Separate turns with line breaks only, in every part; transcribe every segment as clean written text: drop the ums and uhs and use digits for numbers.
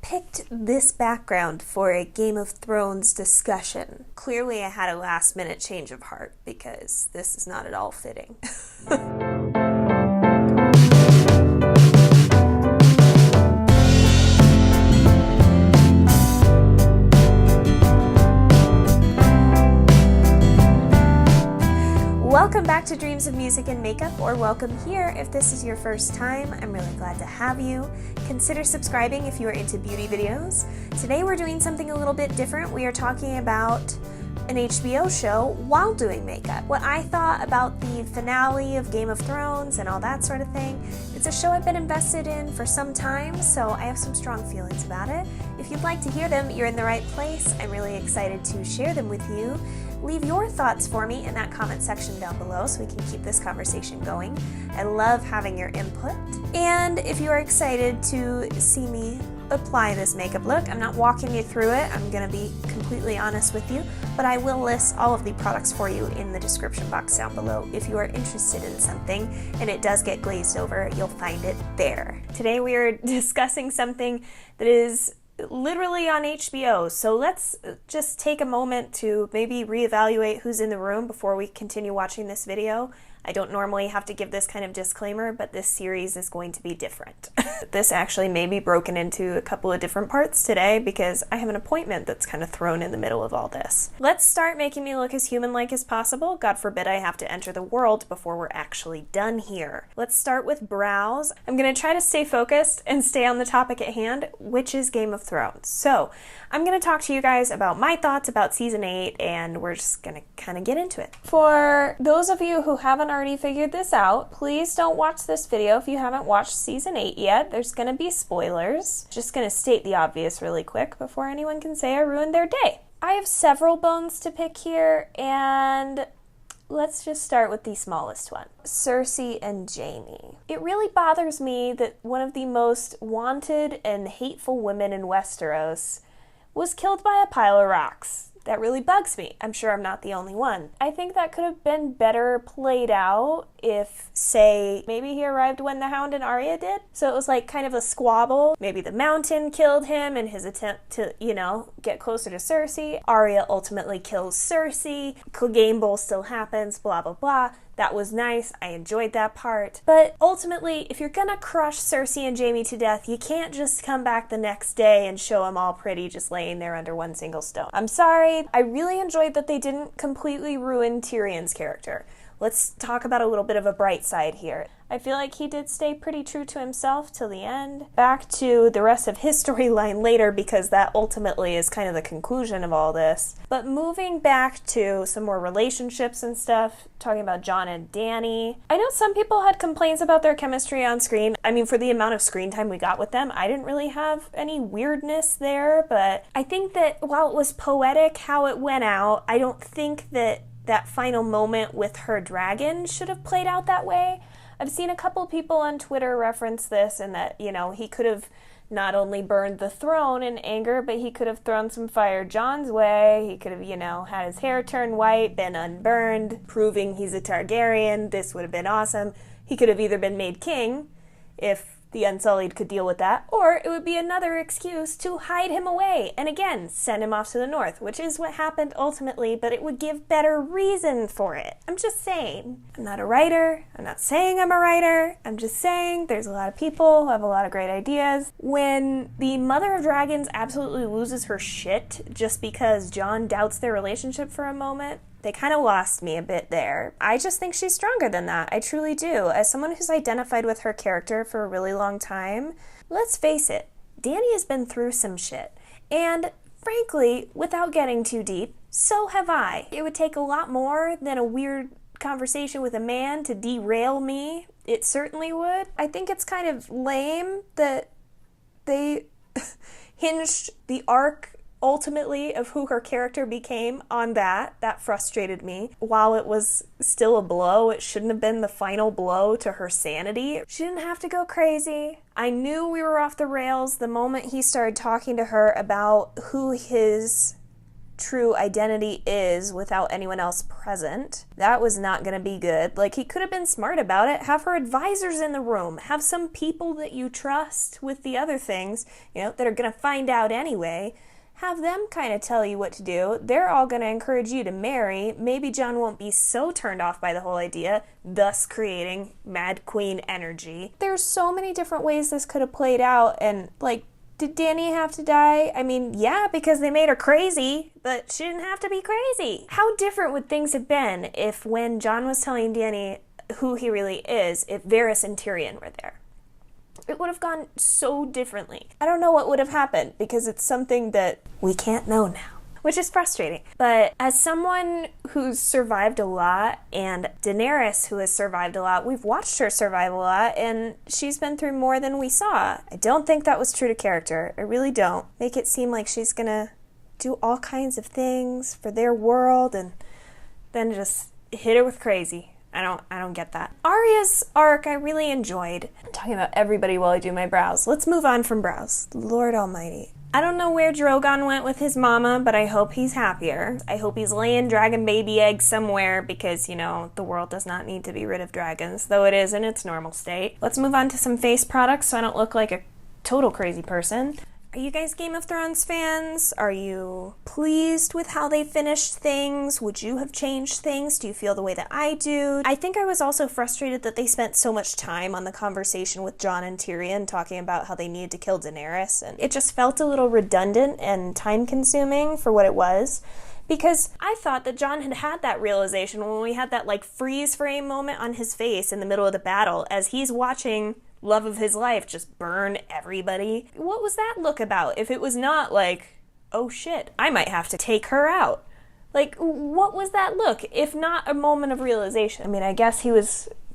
picked this background for a Game of Thrones discussion? Clearly I had a last-minute change of heart because this is not at all fitting. Welcome back to Dreams of Music and Makeup, or welcome here if this is your first time. I'm really glad to have you. Consider subscribing if you are into beauty videos. Today we're doing something a little bit different. We are talking about an HBO show while doing makeup. What I thought about the finale of Game of Thrones and all that sort of thing. It's a show I've been invested in for some time, so I have some strong feelings about it. If you'd like to hear them, you're in the right place. I'm really excited to share them with you. Leave your thoughts for me in that comment section down below so we can keep this conversation going. I love having your input. And if you are excited to see me apply this makeup look, I'm not walking you through it, I'm gonna be completely honest with you, but I will list all of the products for you in the description box down below. If you are interested in something and it does get glazed over, you'll find it there. Today we are discussing something that is literally on HBO, so let's just take a moment to maybe reevaluate who's in the room before we continue watching this video. I don't normally have to give this kind of disclaimer, but this series is going to be different. This actually may be broken into a couple of different parts today because I have an appointment that's kind of thrown in the middle of all this. Let's start making me look as human-like as possible. God forbid I have to enter the world before we're actually done here. Let's start with brows. I'm going to try to stay focused and stay on the topic at hand, which is Game of Thrones. So I'm going to talk to you guys about my thoughts about Season 8, and we're just going to kind of get into it. For those of you who haven't already figured this out, please don't watch this video if you haven't watched Season 8 yet. There's going to be spoilers. Just going to state the obvious really quick before anyone can say I ruined their day. I have several bones to pick here, and let's just start with the smallest one. Cersei and Jaime. It really bothers me that one of the most wanted and hateful women in Westeros was killed by a pile of rocks. That really bugs me. I'm sure I'm not the only one. I think that could have been better played out if, say, maybe he arrived when the Hound and Arya did. So it was like kind of a squabble. Maybe the Mountain killed him in his attempt to, get closer to Cersei. Arya ultimately kills Cersei. Clegane Bowl still happens, blah, blah, blah. That was nice. I enjoyed that part. But ultimately, if you're gonna crush Cersei and Jaime to death, you can't just come back the next day and show them all pretty just laying there under one single stone. I'm sorry. I really enjoyed that they didn't completely ruin Tyrion's character. Let's talk about a little bit of a bright side here. I feel like he did stay pretty true to himself till the end. Back to the rest of his storyline later because that ultimately is kind of the conclusion of all this. But moving back to some more relationships and stuff, talking about Jon and Dany. I know some people had complaints about their chemistry on screen. I mean, for the amount of screen time we got with them, I didn't really have any weirdness there, but I think that while it was poetic how it went out, I don't think that final moment with her dragon should have played out that way. I've seen a couple people on Twitter reference this and that, he could have not only burned the throne in anger, but he could have thrown some fire Jon's way. He could have, had his hair turn white, been unburned, proving he's a Targaryen. This would have been awesome. He could have either been made king, if the Unsullied could deal with that, or it would be another excuse to hide him away and again send him off to the north, which is what happened ultimately, but it would give better reason for it. I'm just saying. I'm not a writer. I'm not saying I'm a writer. I'm just saying there's a lot of people who have a lot of great ideas. When the Mother of Dragons absolutely loses her shit just because Jon doubts their relationship for a moment, they kind of lost me a bit there. I just think she's stronger than that. I truly do. As someone who's identified with her character for a really long time, let's face it, Dany has been through some shit. And frankly, without getting too deep, so have I. It would take a lot more than a weird conversation with a man to derail me. It certainly would. I think it's kind of lame that they hinged the arc ultimately of who her character became on that. That frustrated me. While it was still a blow, it shouldn't have been the final blow to her sanity. She didn't have to go crazy. I knew we were off the rails the moment he started talking to her about who his true identity is without anyone else present. That was not going to be good. Like, he could have been smart about it. Have her advisors in the room. Have some people that you trust with the other things, you know, that are going to find out anyway. Have them kind of tell you what to do. They're all going to encourage you to marry. Maybe Jon won't be so turned off by the whole idea, thus creating Mad Queen energy. There's so many different ways this could have played out, and, like, did Dany have to die? I mean, yeah, because they made her crazy, but she didn't have to be crazy. How different would things have been if, when Jon was telling Dany who he really is, if Varys and Tyrion were there? It would have gone so differently. I don't know what would have happened, because it's something that we can't know now, which is frustrating. But as someone who's survived a lot, and Daenerys, who has survived a lot, we've watched her survive a lot, and she's been through more than we saw. I don't think that was true to character. I really don't. Make it seem like she's gonna do all kinds of things for their world, and then just hit her with crazy. I don't get that. Arya's arc I really enjoyed. I'm talking about everybody while I do my brows. Let's move on from brows. Lord almighty. I don't know where Drogon went with his mama, but I hope he's happier. I hope he's laying dragon baby eggs somewhere, because, you know, the world does not need to be rid of dragons, though it is in its normal state. Let's move on to some face products so I don't look like a total crazy person. Are you guys Game of Thrones fans? Are you pleased with how they finished things? Would you have changed things? Do you feel the way that I do? I think I was also frustrated that they spent so much time on the conversation with Jon and Tyrion talking about how they needed to kill Daenerys, and it just felt a little redundant and time-consuming for what it was. Because I thought that Jon had had that realization when we had that, like, freeze frame moment on his face in the middle of the battle as he's watching love of his life just burn everybody. What was that look about if it was not like, oh shit, I might have to take her out? Like, what was that look if not a moment of realization? I mean, I guess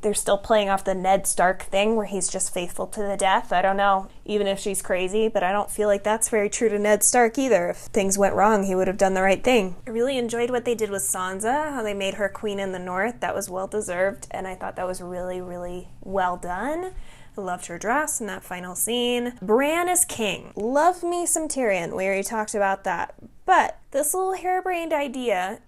they're still playing off the Ned Stark thing where he's just faithful to the death. I don't know, even if she's crazy, but I don't feel like that's very true to Ned Stark either. If things went wrong, he would have done the right thing. I really enjoyed what they did with Sansa, how they made her queen in the north. That was well deserved, and I thought that was really, really well done. I loved her dress in that final scene. Bran is king. Love me some Tyrion. We already talked about that. But this little harebrained idea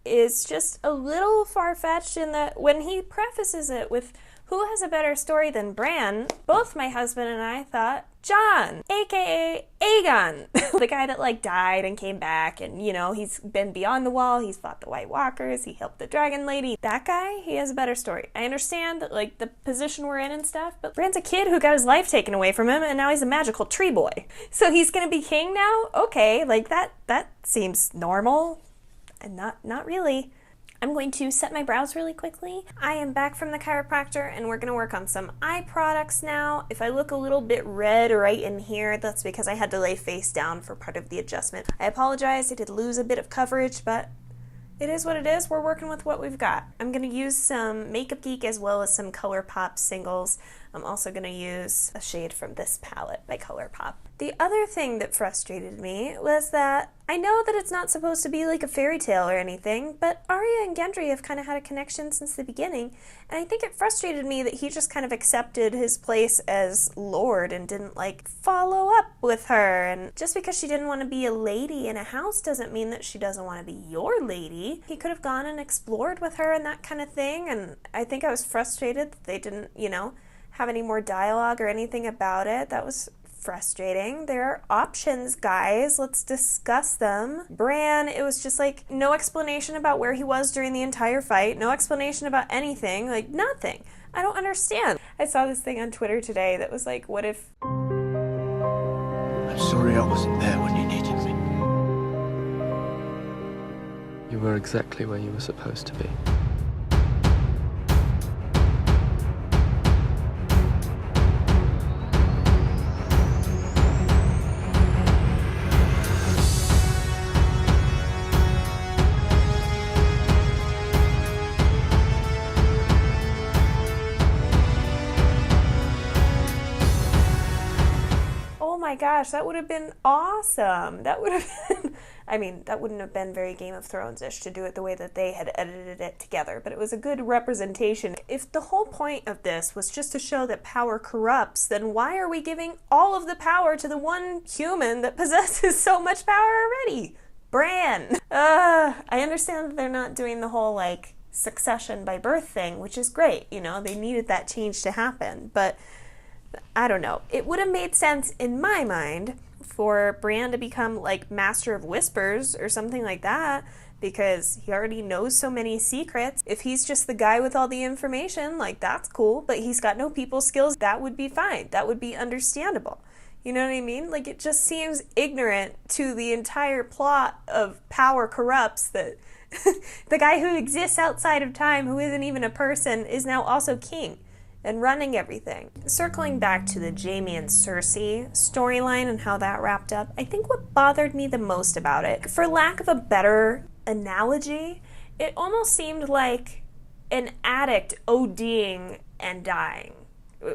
is just a little far-fetched in that when he prefaces it with who has a better story than Bran, both my husband and I thought Jon, aka Aegon, the guy that, like, died and came back, and, you know, he's been beyond the wall, he's fought the White Walkers, he helped the Dragon Lady. That guy, he has a better story. I understand that, like, the position we're in and stuff, but Bran's a kid who got his life taken away from him, and now he's a magical tree boy. So he's gonna be king now? Okay, like, that seems normal, and not really. I'm going to set my brows really quickly. I am back from the chiropractor, and we're gonna work on some eye products now. If I look a little bit red right in here, that's because I had to lay face down for part of the adjustment. I apologize, I did lose a bit of coverage, but it is what it is. We're working with what we've got. I'm gonna use some Makeup Geek as well as some ColourPop singles. I'm also gonna use a shade from this palette by ColourPop. The other thing that frustrated me was that I know that it's not supposed to be like a fairy tale or anything, but Arya and Gendry have kind of had a connection since the beginning, and I think it frustrated me that he just kind of accepted his place as Lord and didn't, like, follow up with her. And just because she didn't want to be a lady in a house doesn't mean that she doesn't want to be your lady. He could have gone and explored with her and that kind of thing, and I think I was frustrated that they didn't, you know, have any more dialogue or anything about it. That was frustrating. There are options, guys. Let's discuss them. Bran, it was just like no explanation about where he was during the entire fight, no explanation about anything, like nothing. I don't understand. I saw this thing on Twitter today that was like, what if...
I'm sorry I wasn't there when you needed me.
You were exactly where you were supposed to be.
My gosh, that would have been awesome. That would have been, I mean, that wouldn't have been very Game of Thrones-ish to do it the way that they had edited it together, but it was a good representation. If the whole point of this was just to show that power corrupts, then why are we giving all of the power to the one human that possesses so much power already? Bran! I understand that they're not doing the whole, like, succession by birth thing, which is great, you know, they needed that change to happen, but I don't know. It would have made sense in my mind for Bran to become, like, Master of Whispers or something like that, because he already knows so many secrets. If he's just the guy with all the information, like, that's cool, but he's got no people skills, that would be fine. That would be understandable. You know what I mean? Like, it just seems ignorant to the entire plot of Power Corrupts that the guy who exists outside of time, who isn't even a person, is now also king and running everything. Circling back to the Jaime and Cersei storyline and how that wrapped up, I think what bothered me the most about it, for lack of a better analogy, it almost seemed like an addict ODing and dying,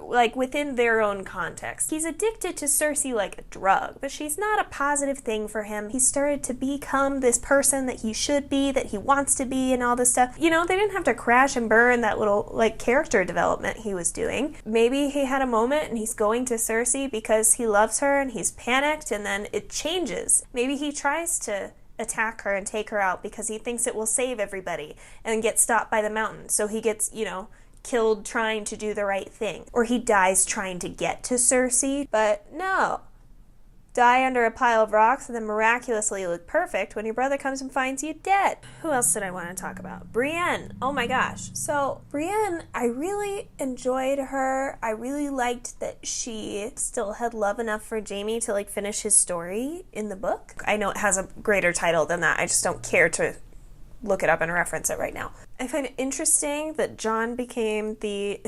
like within their own context. He's addicted to Cersei like a drug, but she's not a positive thing for him. He started to become this person that he should be, that he wants to be, and all this stuff. You know, they didn't have to crash and burn that little, like, character development he was doing. Maybe he had a moment and he's going to Cersei because he loves her and he's panicked, and then it changes. Maybe he tries to attack her and take her out because he thinks it will save everybody and get stopped by the mountain. So he gets, you know, killed trying to do the right thing. Or he dies trying to get to Cersei. But no. Die under a pile of rocks and then miraculously look perfect when your brother comes and finds you dead. Who else did I want to talk about? Brienne. Oh my gosh. So Brienne, I really enjoyed her. I really liked that she still had love enough for Jaime to, like, finish his story in the book. I know it has a greater title than that. I just don't care to look it up and reference it right now. I find it interesting that Jon became the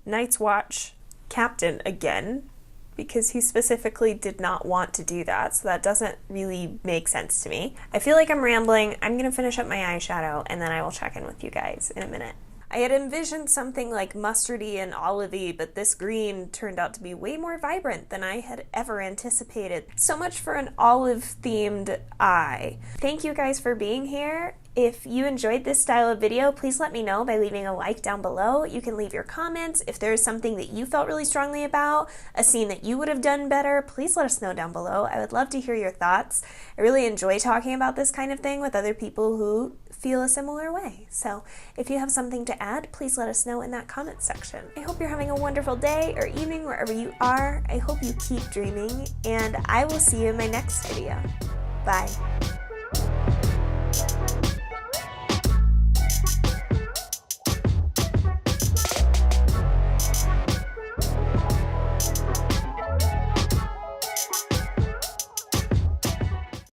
Night's Watch captain again, because he specifically did not want to do that, so that doesn't really make sense to me. I feel like I'm rambling. I'm gonna finish up my eyeshadow, and then I will check in with you guys in a minute. I had envisioned something like mustardy and olivey, but this green turned out to be way more vibrant than I had ever anticipated. So much for an olive-themed eye. Thank you guys for being here. If you enjoyed this style of video, please let me know by leaving a like down below. You can leave your comments. If there's something that you felt really strongly about, a scene that you would have done better, please let us know down below. I would love to hear your thoughts. I really enjoy talking about this kind of thing with other people who feel a similar way. So if you have something to add, please let us know in that comment section. I hope you're having a wonderful day or evening wherever you are. I hope you keep dreaming, and I will see you in my next video. Bye.